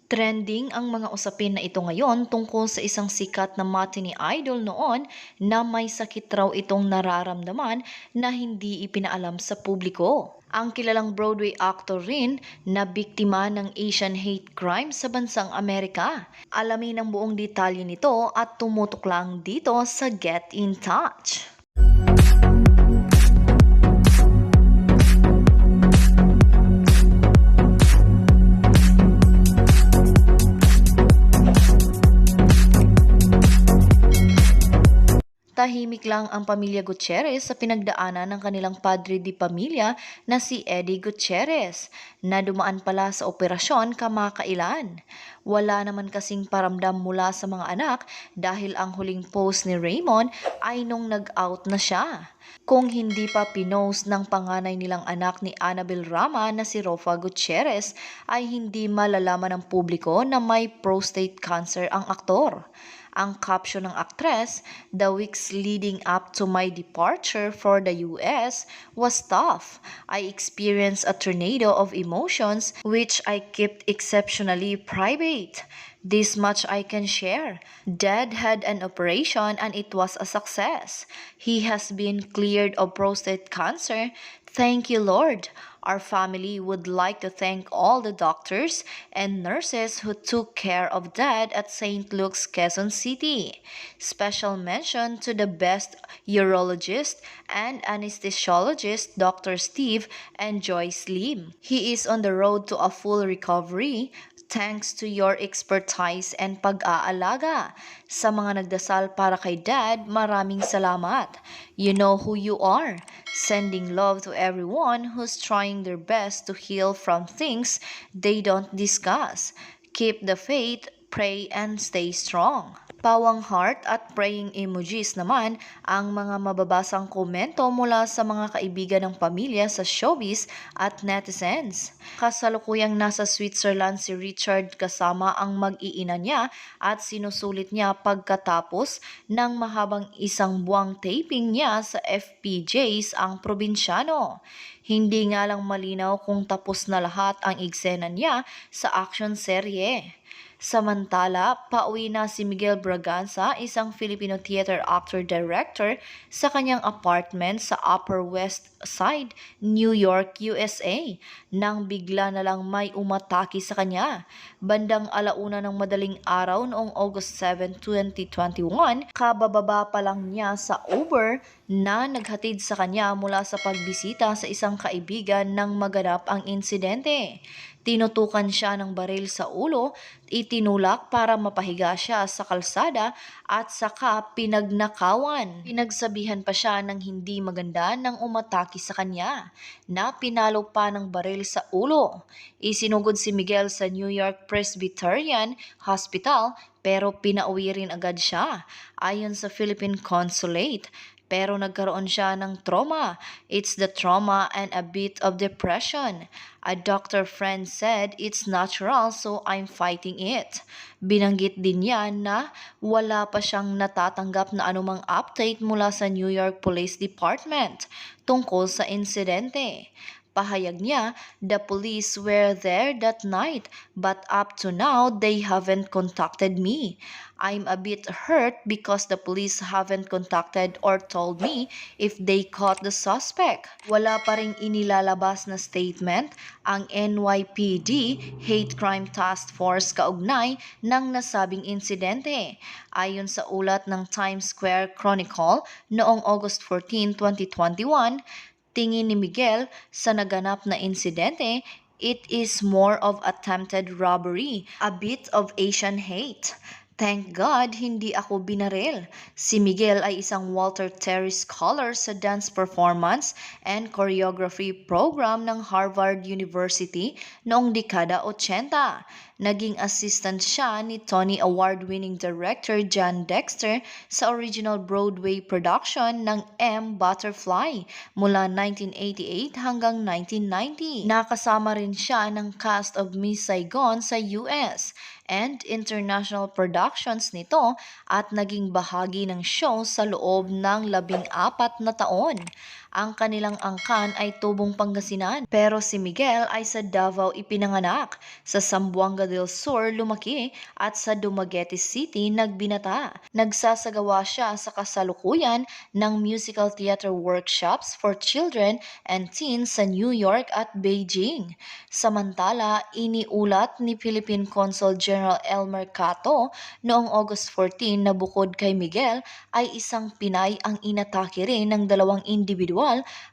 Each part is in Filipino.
Trending ang mga usapin na ito ngayon tungkol sa isang sikat na matinee idol noon na may sakit raw itong nararamdaman na hindi ipinaalam sa publiko. Ang kilalang Broadway actor rin na biktima ng Asian hate crime sa bansang Amerika. Alamin ang buong detalye nito at tumutok lang dito sa Get in Touch. Tahimik lang ang pamilya Gutierrez sa pinagdaanan ng kanilang padre di pamilya na si Eddie Gutierrez na dumaan pala sa operasyon kamakailan. Wala naman kasing paramdam mula sa mga anak dahil ang huling post ni Raymond ay nung nag-out na siya. Kung hindi pa pinost ng panganay nilang anak ni Annabel Rama na si Rofa Gutierrez ay hindi malalaman ng publiko na may prostate cancer ang aktor. Ang caption ng aktres, "The weeks leading up to my departure for the US was tough. I experienced a tornado of emotions which I kept exceptionally private. This much I can share. Dad had an operation and it was a success. He has been cleared of prostate cancer. Thank you, Lord. Our family would like to thank all the doctors and nurses who took care of Dad at St. Luke's, Quezon City. Special mention to the best urologist and anesthesiologist, Dr. Steve and Joyce Lim. He is on the road to a full recovery thanks to your expertise and pag-aalaga. Sa mga nagdasal para kay Dad, maraming salamat. You know who you are. Sending love to everyone who's trying their best to heal from things they don't discuss. Keep the faith, pray, and stay strong." Pawang heart at praying emojis naman ang mga mababasang komento mula sa mga kaibigan ng pamilya sa showbiz at netizens. Kasalukuyang nasa Switzerland si Richard kasama ang mag-iina niya at sinusulit niya pagkatapos ng mahabang isang buwang taping niya sa FPJs ang probinsyano. Hindi nga lang malinaw kung tapos na lahat ang eksena niya sa action serye. Samantala, pauwi na si Miguel Braganza, isang Filipino theater actor-director, sa kanyang apartment sa Upper West Side, New York, USA, nang bigla na lang may umatake sa kanya. Bandang 1:00 ng madaling araw noong August 7, 2021, kabababa pa lang niya sa Uber na naghatid sa kanya mula sa pagbisita sa isang kaibigan nang maganap ang insidente. Tinutukan siya ng baril sa ulo, itinulak para mapahiga siya sa kalsada at saka pinagnakawan. Pinagsabihan pa siya ng hindi maganda nang umatake sa kanya, na pinalo pa ng baril sa ulo. Isinugod si Miguel sa New York Presbyterian Hospital pero pinauwi rin agad siya, ayon sa Philippine Consulate. Pero nagkaroon siya ng trauma. It's the trauma and a bit of depression. A doctor friend said it's natural so I'm fighting it. Binanggit din niya na wala pa siyang natatanggap na anumang update mula sa New York Police Department tungkol sa insidente. Pahayag niya, "The police were there that night, but up to now, they haven't contacted me. I'm a bit hurt because the police haven't contacted or told me if they caught the suspect." Wala pa ring inilalabas na statement ang NYPD Hate Crime Task Force kaugnay ng nasabing insidente. Ayon sa ulat ng Times Square Chronicle noong August 14, 2021, tingin ni Miguel sa naganap na insidente, it is more of attempted robbery, a bit of Asian hate. Thank God, hindi ako binaril. Si Miguel ay isang Walter Terry Scholar sa dance performance and choreography program ng Harvard University noong dekada 80. Naging assistant siya ni Tony Award-winning director John Dexter sa original Broadway production ng M. Butterfly mula 1988 hanggang 1990. Nakasama rin siya ng cast of Miss Saigon sa US and international productions nito at naging bahagi ng show sa loob ng 14 na taon. Ang kanilang angkan ay Tubong, Pangasinan, pero si Miguel ay sa Davao ipinanganak. Sa Zamboanga del Sur lumaki at sa Dumaguete City nagbinata. Nagsasagawa siya sa kasalukuyan ng musical theater workshops for children and teens sa New York at Beijing. Samantala, iniulat ni Philippine Consul General Elmer Cato noong August 14 na bukod kay Miguel ay isang Pinay ang inatake rin ng dalawang individual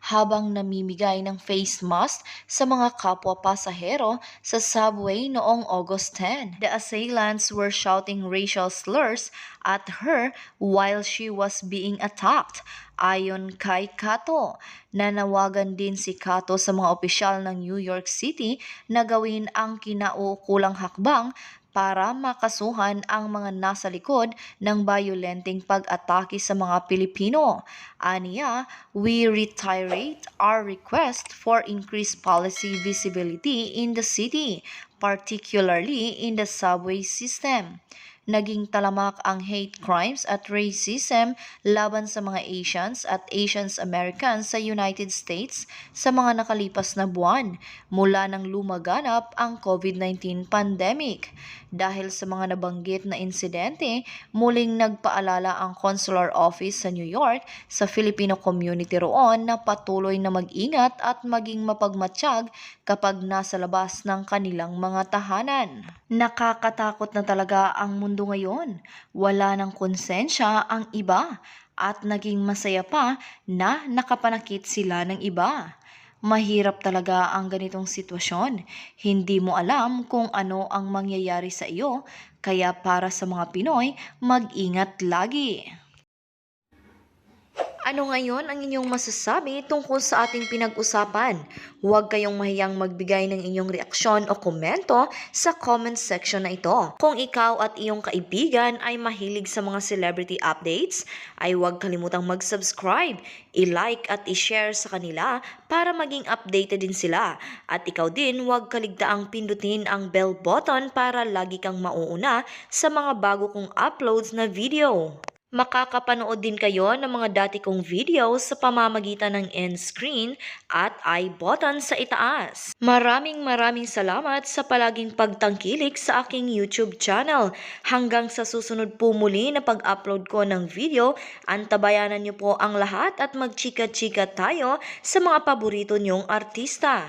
habang namimigay ng face mask sa mga kapwa pasahero sa subway noong August 10. The assailants were shouting racial slurs at her while she was being attacked. Ayon kay Cato, nanawagan din si Cato sa mga opisyal ng New York City na gawin ang kinaukulang hakbang para makasuhan ang mga nasa likod ng bayolenteng pag-atake sa mga Pilipino. Aniya, we reiterate our request for increased policy visibility in the city, particularly in the subway system. Naging talamak ang hate crimes at racism laban sa mga Asians at Asians Americans sa United States sa mga nakalipas na buwan mula nang lumaganap ang COVID-19 pandemic. Dahil sa mga nabanggit na insidente, muling nagpaalala ang Consular Office sa New York sa Filipino community roon na patuloy na mag-ingat at maging mapagmatsyag kapag nasa labas ng kanilang mga tahanan. Nakakatakot na talaga ang mundo ngayon. Wala ng konsensya ang iba at naging masaya pa na nakapanakit sila ng iba. Mahirap talaga ang ganitong sitwasyon. Hindi mo alam kung ano ang mangyayari sa iyo, kaya para sa mga Pinoy, mag-ingat lagi. Ano ngayon ang inyong masasabi tungkol sa ating pinag-usapan? Huwag kayong mahiyang magbigay ng inyong reaksyon o komento sa comment section na ito. Kung ikaw at iyong kaibigan ay mahilig sa mga celebrity updates, ay huwag kalimutang mag-subscribe, i-like at i-share sa kanila para maging updated din sila. At ikaw din huwag kaligtaang pindutin ang bell button para lagi kang mauuna sa mga bago kong uploads na video. Makakapanood din kayo ng mga dati kong videos sa pamamagitan ng end screen at I button sa itaas. Maraming salamat sa palaging pagtangkilik sa aking YouTube channel. Hanggang sa susunod po muli na pag-upload ko ng video, antabayanan niyo po ang lahat at magchika-chika tayo sa mga paborito niyong artista.